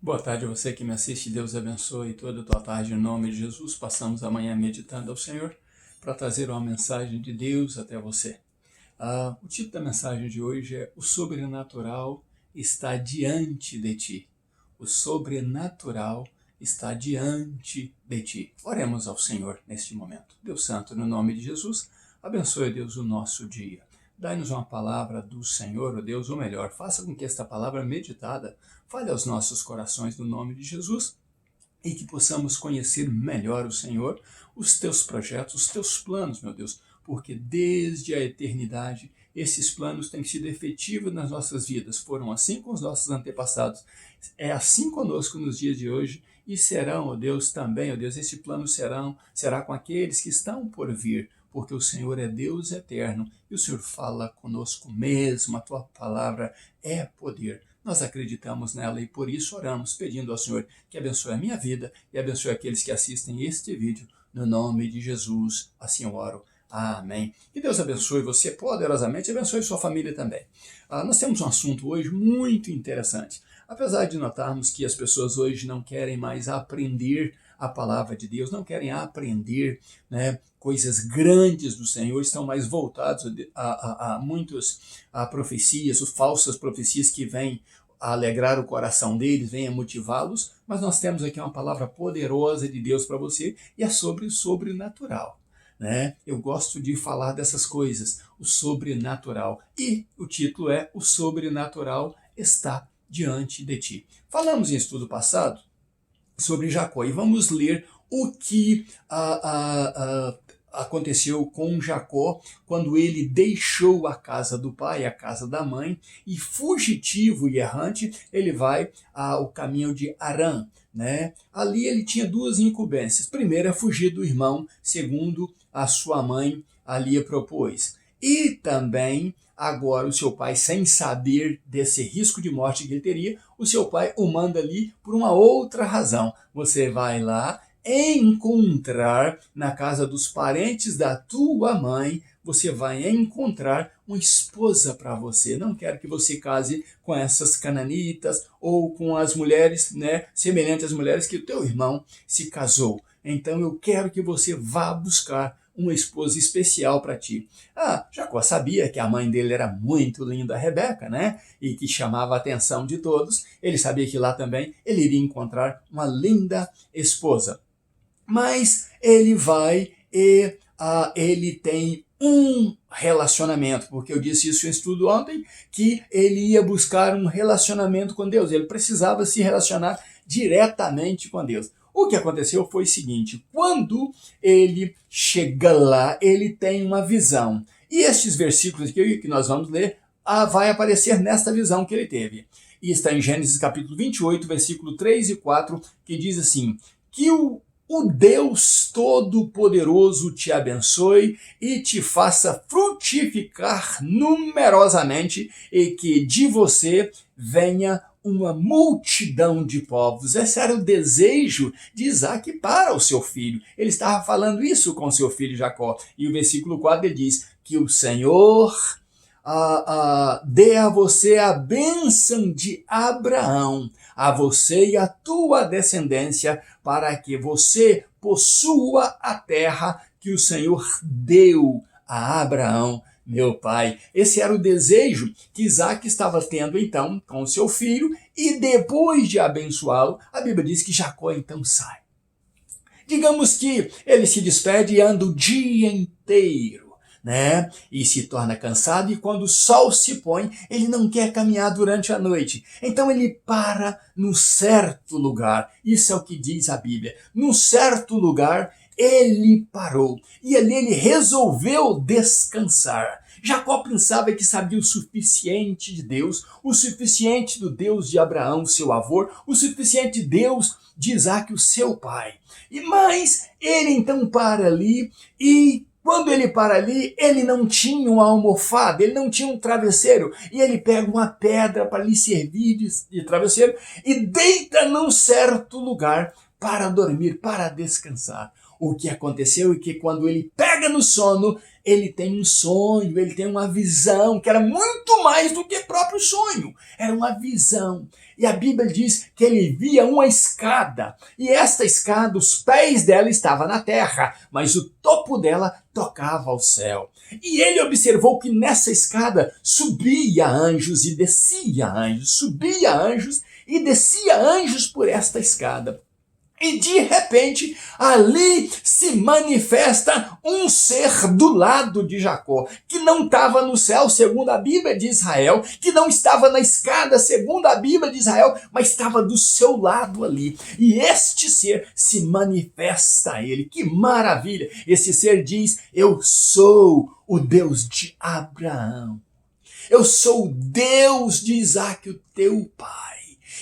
Boa tarde a você que me assiste, Deus abençoe toda a tua tarde em nome de Jesus. Passamos amanhã meditando ao Senhor para trazer uma mensagem de Deus até você. O título da mensagem de hoje é O Sobrenatural está diante de ti. O sobrenatural está diante de ti. Oremos ao Senhor neste momento. Deus Santo, no nome de Jesus, abençoe, Deus, o nosso dia. Dai-nos uma palavra do Senhor, ó Deus, ou melhor, faça com que esta palavra meditada fale aos nossos corações no nome de Jesus e que possamos conhecer melhor o Senhor, os teus projetos, os teus planos, meu Deus, porque desde a eternidade esses planos têm sido efetivos nas nossas vidas. Foram assim com os nossos antepassados, é assim conosco nos dias de hoje e serão, ó Deus, também, ó Deus, esse plano será com aqueles que estão por vir, porque o Senhor é Deus eterno e o Senhor fala conosco mesmo, a tua palavra é poder. Nós acreditamos nela e por isso oramos, pedindo ao Senhor que abençoe a minha vida e abençoe aqueles que assistem este vídeo. No nome de Jesus, assim eu oro. Amém. Que Deus abençoe você poderosamente e abençoe sua família também. Nós temos um assunto hoje muito interessante. Apesar de notarmos que as pessoas hoje não querem mais aprender a palavra de Deus, não querem aprender, coisas grandes do Senhor, estão mais voltados a muitas profecias, falsas profecias que vêm a alegrar o coração deles, vêm a motivá-los, mas nós temos aqui uma palavra poderosa de Deus para você e é sobre o sobrenatural. Eu gosto de falar dessas coisas, o sobrenatural. E o título é O Sobrenatural está diante de ti. Falamos em estudo passado sobre Jacó e vamos ler o que aconteceu com Jacó quando ele deixou a casa do pai, a casa da mãe, e fugitivo e errante, ele vai ao caminho de Harã. Ali ele tinha duas incumbências. Primeiro é fugir do irmão, segundo a sua mãe ali propôs. E também, agora o seu pai, sem saber desse risco de morte que ele teria, o seu pai o manda ali por uma outra razão. Você vai lá encontrar na casa dos parentes da tua mãe, você vai encontrar uma esposa para você. Não quero que você case com essas cananitas ou com as mulheres, semelhantes às mulheres que o teu irmão se casou. Então eu quero que você vá buscar uma esposa especial para ti. Jacó sabia que a mãe dele era muito linda, a Rebeca, e que chamava a atenção de todos. Ele sabia que lá também ele iria encontrar uma linda esposa. Mas ele vai e ele tem um relacionamento, porque eu disse isso em estudo ontem, que ele ia buscar um relacionamento com Deus, ele precisava se relacionar diretamente com Deus. O que aconteceu foi o seguinte: quando ele chega lá, ele tem uma visão. E estes versículos que nós vamos ler, vai aparecer nesta visão que ele teve. E está em Gênesis capítulo 28, versículo 3 e 4, que diz assim: que o Deus Todo-Poderoso te abençoe e te faça frutificar numerosamente e que de você venha uma multidão de povos. Esse era o desejo de Isaac para o seu filho. Ele estava falando isso com seu filho Jacó. E o versículo 4 ele diz que o Senhor dê a você a bênção de Abraão, a você e a tua descendência, para que você possua a terra que o Senhor deu a Abraão, meu pai. Esse era o desejo que Isaac estava tendo então com seu filho, e depois de abençoá-lo, a Bíblia diz que Jacó então sai. Digamos que ele se despede e anda o dia inteiro, e se torna cansado, e quando o sol se põe, ele não quer caminhar durante a noite. Então ele para num certo lugar. Isso é o que diz a Bíblia. Num certo lugar, ele parou. E ali ele resolveu descansar. Jacó pensava que sabia o suficiente de Deus, o suficiente do Deus de Abraão, seu avô, o suficiente de Deus de Isaac, o seu pai. Mas ele então para ali, e quando ele para ali, ele não tinha uma almofada, ele não tinha um travesseiro, e ele pega uma pedra para lhe servir de travesseiro e deita num certo lugar para dormir, para descansar. o que aconteceu é que quando ele pega no sono, ele tem um sonho, ele tem uma visão, que era muito mais do que próprio sonho. Era uma visão. E a Bíblia diz que ele via uma escada. E esta escada, os pés dela estavam na terra, mas o topo dela tocava ao céu. E ele observou que nessa escada subia anjos e descia anjos, subia anjos e descia anjos por esta escada. E de repente, ali se manifesta um ser do lado de Jacó, que não estava no céu, segundo a Bíblia de Israel, que não estava na escada, segundo a Bíblia de Israel, mas estava do seu lado ali. E este ser se manifesta a ele. Que maravilha! Esse ser diz: eu sou o Deus de Abraão. Eu sou o Deus de Isaac, o teu pai.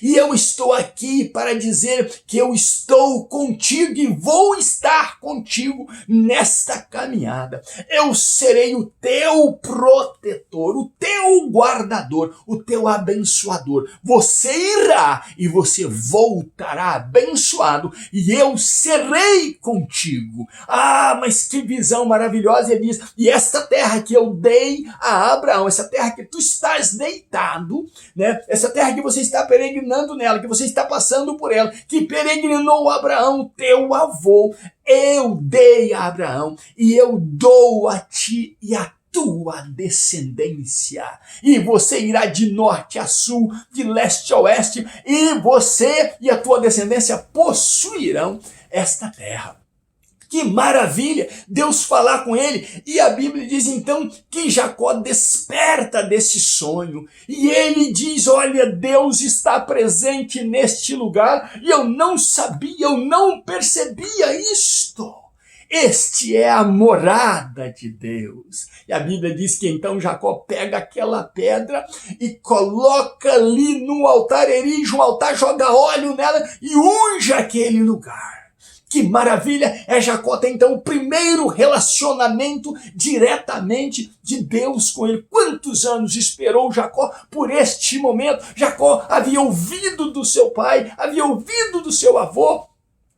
E eu estou aqui para dizer que eu estou contigo e vou estar contigo nesta caminhada. Eu serei o teu protetor, o teu guardador, o teu abençoador. Você irá e você voltará abençoado e eu serei contigo. Ah, mas que visão maravilhosa! Ele diz: e esta terra que eu dei a Abraão, essa terra que tu estás deitado, né? Essa terra que você está peregrinando nela, que você está passando por ela, que peregrinou Abraão, teu avô, eu dei a Abraão e eu dou a ti e a tua descendência. E você irá de norte a sul, de leste a oeste, e você e a tua descendência possuirão esta terra. Que maravilha Deus falar com ele. E a Bíblia diz então que Jacó desperta desse sonho. E ele diz: olha, Deus está presente neste lugar. E eu não sabia, eu não percebia isto. Este é a morada de Deus. E a Bíblia diz que então Jacó pega aquela pedra e coloca ali no altar, erige um altar, joga óleo nela e unge aquele lugar. Que maravilha! É Jacó tem então o primeiro relacionamento diretamente de Deus com ele. Quantos anos esperou Jacó por este momento? Jacó havia ouvido do seu pai, havia ouvido do seu avô,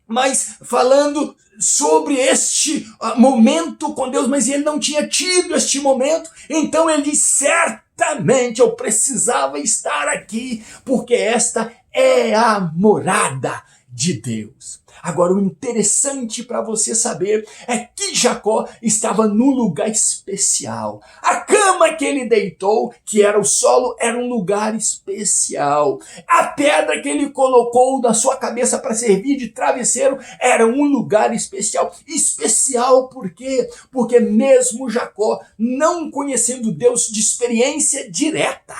mas falando sobre este momento com Deus, mas ele não tinha tido este momento. Então ele diz: certamente eu precisava estar aqui, porque esta é a morada de Deus. Agora, o interessante para você saber é que Jacó estava num lugar especial. A cama que ele deitou, que era o solo, era um lugar especial. A pedra que ele colocou na sua cabeça para servir de travesseiro era um lugar especial. Especial por quê? Porque mesmo Jacó, não conhecendo Deus de experiência direta,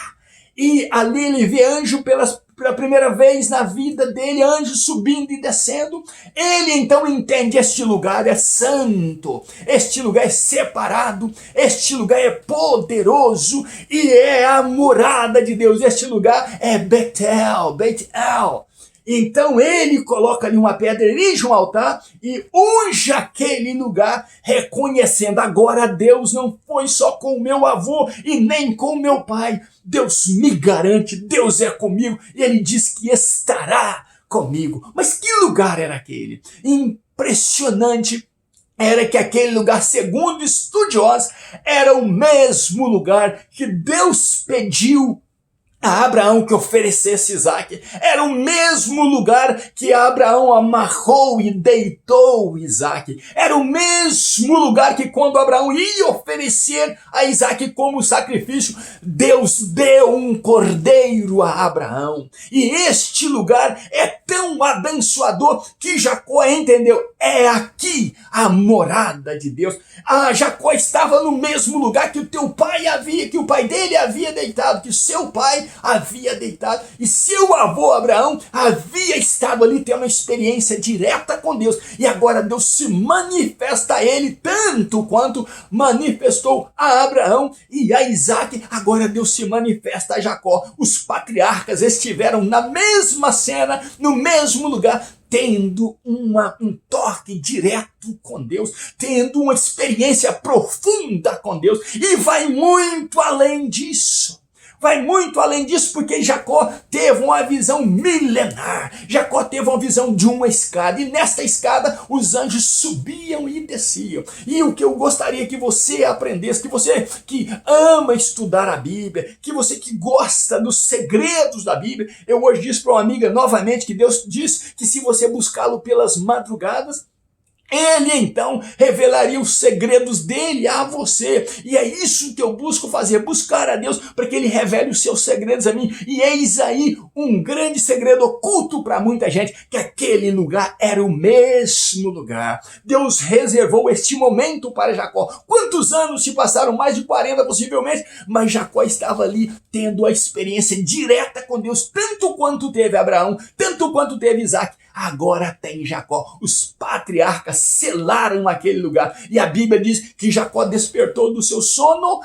e ali ele vê anjo pela primeira vez na vida dele, anjo subindo e descendo, ele então entende: este lugar é santo, este lugar é separado, este lugar é poderoso e é a morada de Deus, este lugar é Betel, Betel. Então ele coloca ali uma pedra, erige um altar e unge aquele lugar, reconhecendo: agora Deus não foi só com o meu avô e nem com o meu pai. Deus me garante, Deus é comigo e ele diz que estará comigo. Mas que lugar era aquele? Impressionante. Era que aquele lugar, segundo estudiosos, era o mesmo lugar que Deus pediu a Abraão que oferecesse Isaac. Era o mesmo lugar que Abraão amarrou e deitou Isaac. Era o mesmo lugar que quando Abraão ia oferecer a Isaac como sacrifício, Deus deu um cordeiro a Abraão. E este lugar é tão abençoador que Jacó entendeu: é aqui a morada de Deus. Jacó estava no mesmo lugar que o pai dele havia deitado, que seu pai havia deitado, e seu avô Abraão havia estado ali tendo uma experiência direta com Deus, e agora Deus se manifesta a ele tanto quanto manifestou a Abraão e a Isaac. Agora Deus se manifesta a Jacó. Os patriarcas estiveram na mesma cena, no mesmo lugar, tendo um toque direto com Deus, tendo uma experiência profunda com Deus, e vai muito além disso. vai muito além disso, porque Jacó teve uma visão milenar. Jacó teve uma visão de uma escada, e nesta escada os anjos subiam e desciam. E o que eu gostaria que você aprendesse, que você que ama estudar a Bíblia, que você que gosta dos segredos da Bíblia, eu hoje disse para uma amiga novamente que Deus diz que se você buscá-lo pelas madrugadas, ele então revelaria os segredos dele a você. E é isso que eu busco fazer, buscar a Deus para que ele revele os seus segredos a mim. E eis aí um grande segredo oculto para muita gente, que aquele lugar era o mesmo lugar. Deus reservou este momento para Jacó. Quantos anos se passaram? Mais de 40 possivelmente, mas Jacó estava ali tendo a experiência direta com Deus, tanto quanto teve Abraão, tanto quanto teve Isaac. Agora tem Jacó. Os patriarcas selaram aquele lugar. E a Bíblia diz que Jacó despertou do seu sono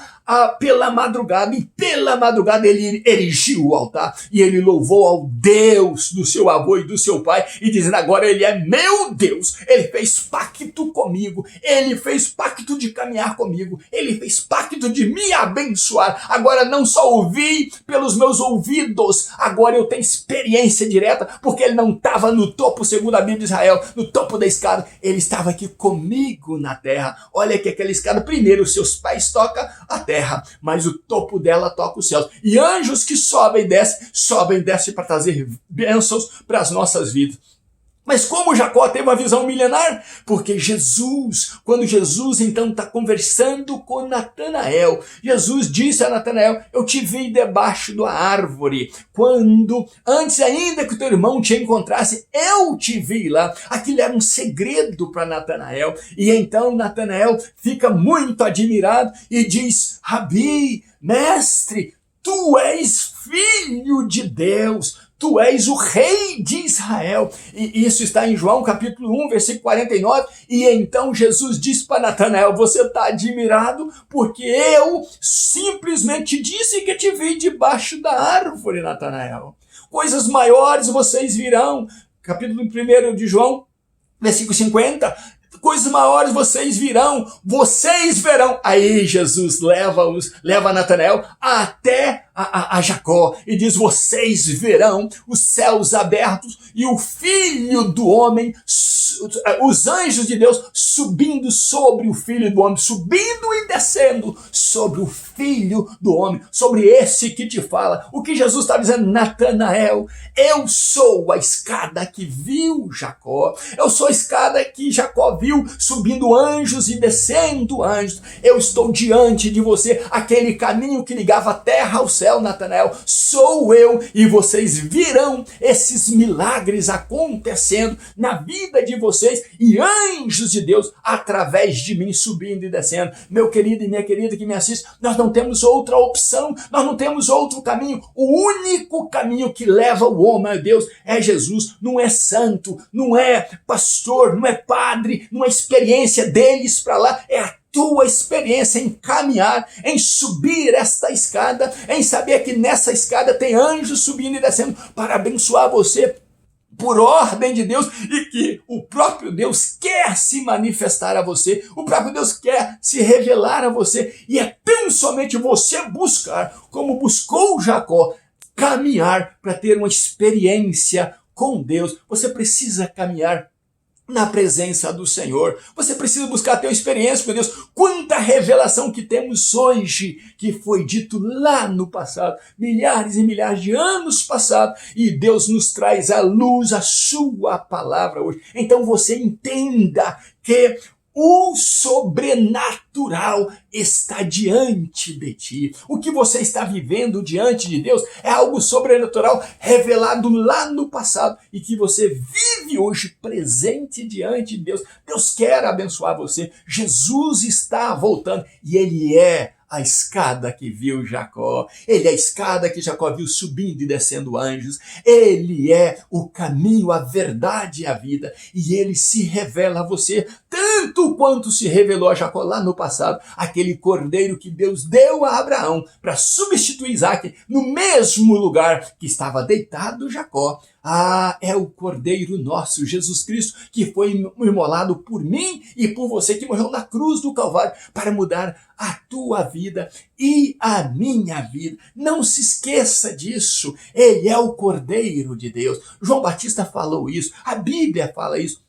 pela madrugada. E pela madrugada ele erigiu o altar. E ele louvou ao Deus do seu avô e do seu pai. E dizendo, agora ele é meu Deus. Ele fez pacto comigo. Ele fez pacto de caminhar comigo. Ele fez pacto de me abençoar. Agora não só ouvi pelos meus ouvidos. Agora eu tenho experiência direta. Porque ele não estava no topo, segundo a Bíblia de Israel, no topo da escada, ele estava aqui comigo na terra. Olha que aquela escada, primeiro os seus pais tocam a terra, mas o topo dela toca os céus. E anjos que sobem e descem para trazer bênçãos para as nossas vidas. Mas como Jacó teve uma visão milenar? Porque quando Jesus então está conversando com Natanael, Jesus disse a Natanael, eu te vi debaixo da árvore, quando antes ainda que o teu irmão te encontrasse, eu te vi lá. Aquilo era um segredo para Natanael, e então Natanael fica muito admirado e diz, Rabi, mestre, tu és filho de Deus, tu és o rei de Israel. E isso está em João capítulo 1, versículo 49. E então Jesus diz para Natanael, você está admirado porque eu simplesmente disse que te vi debaixo da árvore, Natanael. Coisas maiores vocês virão. Capítulo 1 de João, versículo 50. Coisas maiores vocês verão. Aí Jesus leva Natanael até a Jacó e diz, vocês verão os céus abertos e o Filho do Homem, os anjos de Deus subindo sobre o Filho do Homem, subindo e descendo sobre o Filho do Homem, sobre esse que te fala. O que Jesus está dizendo, Natanael, eu sou a escada que viu Jacó, eu sou a escada que Jacó viu, subindo anjos e descendo anjos. Eu estou diante de você, aquele caminho que ligava a terra ao céu, Natanael, sou eu, e vocês virão esses milagres acontecendo na vida de vocês, e anjos de Deus através de mim subindo e descendo. Meu querido e minha querida que me assiste, nós não temos outra opção, nós não temos outro caminho. O único caminho que leva o homem a Deus é Jesus. Não é santo, não é pastor, não é padre, não é experiência deles para lá, é a tua experiência em caminhar, em subir esta escada, em saber que nessa escada tem anjos subindo e descendo para abençoar você por ordem de Deus, e que o próprio Deus quer se manifestar a você, o próprio Deus quer se revelar a você, e é tão somente você buscar, como buscou Jacó, caminhar para ter uma experiência com Deus. Você precisa caminhar na presença do Senhor. Você precisa buscar ter uma experiência com Deus. Quanta revelação que temos hoje, que foi dito lá no passado, milhares e milhares de anos passados, e Deus nos traz à luz a sua palavra hoje. Então você entenda que o sobrenatural está diante de ti. O que você está vivendo diante de Deus é algo sobrenatural revelado lá no passado e que você vive hoje presente diante de Deus. Deus quer abençoar você. Jesus está voltando e Ele é a escada que viu Jacó. Ele é a escada que Jacó viu subindo e descendo anjos. Ele é o caminho, a verdade e a vida. E ele se revela a você tanto quanto se revelou a Jacó lá no passado. Aquele cordeiro que Deus deu a Abraão para substituir Isaac no mesmo lugar que estava deitado Jacó. É o Cordeiro nosso, Jesus Cristo, que foi imolado por mim e por você, que morreu na cruz do Calvário para mudar a tua vida e a minha vida. Não se esqueça disso. Ele é o Cordeiro de Deus. João Batista falou isso, a Bíblia fala isso.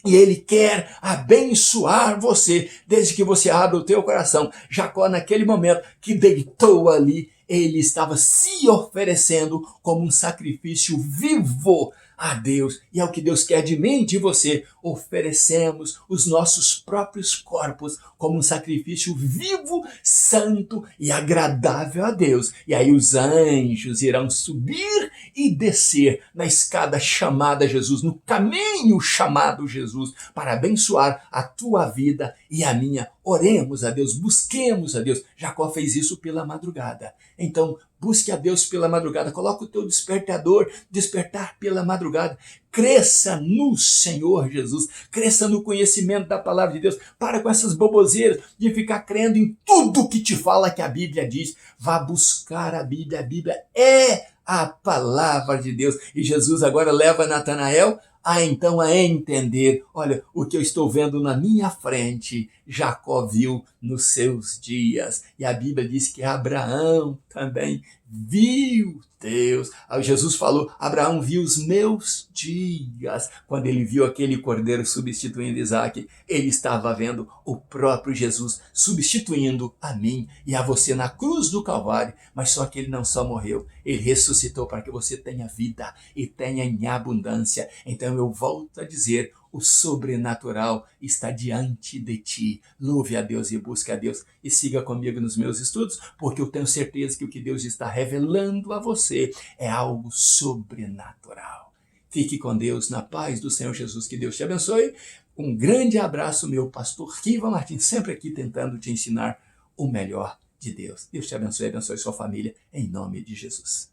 E ele quer abençoar você, desde que você abra o teu coração. Jacó, naquele momento que deitou ali, ele estava se oferecendo como um sacrifício vivo a Deus. E é o que Deus quer de mim e de você. Oferecemos os nossos próprios corpos como um sacrifício vivo, santo e agradável a Deus. E aí os anjos irão subir e descer na escada chamada Jesus, no caminho chamado Jesus, para abençoar a tua vida e a minha. Oremos a Deus, busquemos a Deus. Jacó fez isso pela madrugada. Então, busque a Deus pela madrugada. Coloca o teu despertador, despertar pela madrugada. Cresça no Senhor Jesus. Cresça no conhecimento da palavra de Deus. Para com essas baboseiras de ficar crendo em tudo que te fala que a Bíblia diz. Vá buscar a Bíblia. A Bíblia é a palavra de Deus. E Jesus agora leva Natanael a entender, olha, o que eu estou vendo na minha frente, Jacó viu nos seus dias. E a Bíblia diz que Abraão também viu Deus. Aí Jesus falou, Abraão viu os meus dias. Quando ele viu aquele cordeiro substituindo Isaac, ele estava vendo o próprio Jesus substituindo a mim e a você na cruz do Calvário. Mas só que ele não só morreu, ele ressuscitou para que você tenha vida e tenha em abundância. Então eu volto a dizer, o sobrenatural está diante de ti. Louve a Deus e busque a Deus. E siga comigo nos meus estudos, porque eu tenho certeza que o que Deus está revelando a você é algo sobrenatural. Fique com Deus, na paz do Senhor Jesus. Que Deus te abençoe. Um grande abraço, meu pastor Riva Martins, sempre aqui tentando te ensinar o melhor de Deus. Deus te abençoe, abençoe sua família, em nome de Jesus.